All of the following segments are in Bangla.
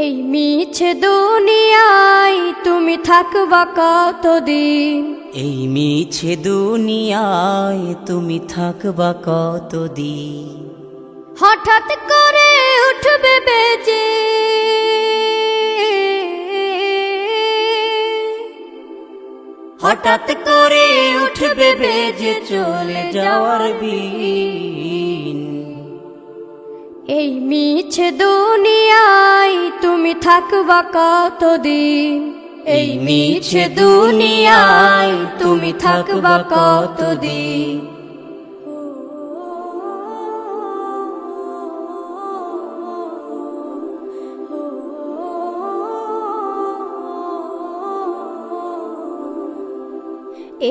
এই মিছে দুনিয়ায় তুমি থাকবা কতদিন? এই মিছে দুনিয়ায় তুমি থাকবা কতদিন? হঠাৎ করে উঠবে বেজে হঠাৎ করে উঠবে বেজে চলে যাওয়ার বিন। এই মিছে দুনিয়ায় তুমি থাকবা কতদিন? এই মিছে দুনিয়ায় তুমি থাকবা কতদিন?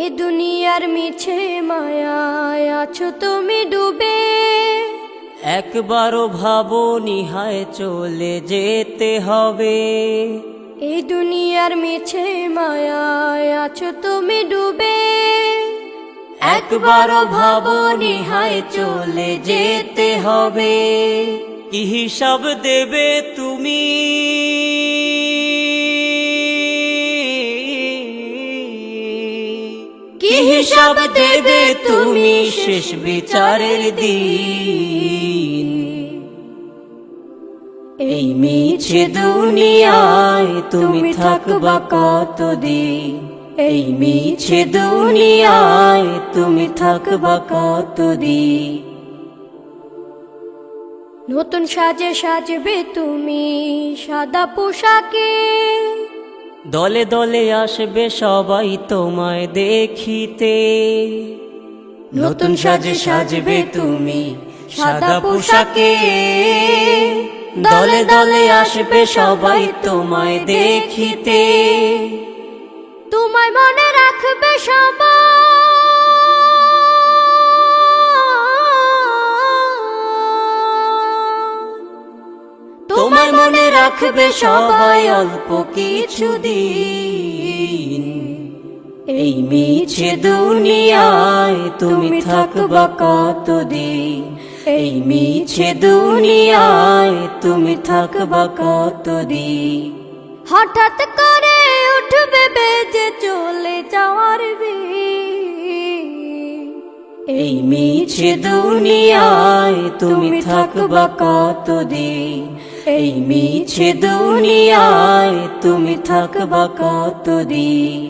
এ দুনিয়ার মিছে মায়ায় আছো তুমি ডুবে, একবারও ভাবো নিহায় চলে যেতে হবে। এই দুনিয়ার মিছে মায়ায় আছো তুমি ডুবে, একবারও ভাবো নিহায় চলে যেতে হবে। কি হিসাব দেবে তুমি? কি হিসাব দেবে তুমি শেষ বিচারের দিন? এই মিছে দুনিয়ায় তুমি থাকবা কতদিন? এই মিছে দুনিয়ায় তুমি থাকবা কতদিন? নতুন সাজে সাজবে তুমি সাদা পোশাকে, দলে দলে আসবে সবাই তোমায় দেখিতে। নতুন সাজে সাজবে তুমি সাদা পোশাকে, দলে দলে আসবে সবাই তোমায় দেখিতে। তোমায় মনে রাখবে সবাই, তোমায় মনে রাখবে সবাই অল্প কিছুদিন। এই মিছে দুনিয়ায় তুমি থাকবা কতদিন? এই মিছে দুনিয়ায় তুমি থাকবা কতদিন? হঠাৎ করে উঠবে বেজে চলে যাওয়ার বিন। এই মিছে দুনিয়ায় তুমি থাকবা কতদিন? এই মিছে দুনিয়ায় তুমি থাকবা কতদিন?